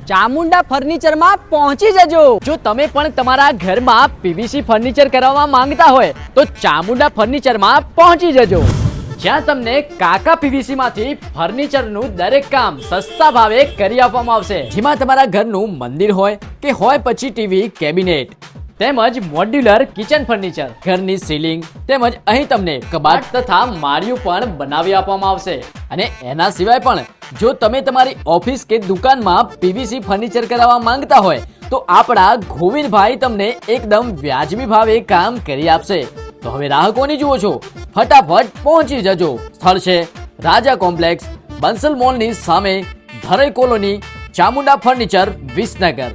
ચામુંડા ફર્નિચરમાં પહોંચી જજો। જો તમે પણ તમારા ઘરમાં પીવીસી ફર્નિચર કરાવવા માંગતા હોય તો ચામુંડા ફર્નિચરમાં પહોંચી જજો, જ્યાં તમને કાકા પીવીસી માંથી ફર્નિચરનું દરેક કામ સસ્તા ભાવે કરી આપવામાં આવશે, જેમાં તમારા ઘરનું મંદિર હોય કે હોય પછી ટીવી કેબિનેટ તેમજ મોડ્યુલર કિચન ફર્નિચર, ઘરની સીલિંગ તેમજ અહીં તમને કબાટ તથા માળિયું પણ બનાવી આપવામાં આવશે। અને એના સિવાય પણ જો તમે તમારી ઓફિસ કે દુકાનમાં પીવીસી ફર્નિચર કરાવવા માંગતા હોય તો આપણા ગોવિંદભાઈ તમને એકદમ વ્યાજબી ભાવે કામ કરી આપશે। તો હવે રાહ કોની જુઓ છો, ફટાફટ પહોંચી જજો। સ્થળ છે રાજા કોમ્પ્લેક્સ, બંસલ મોલની સામે, ધરઈ કોલોની, ચામુંડા ફર્નિચર, વિસનગર।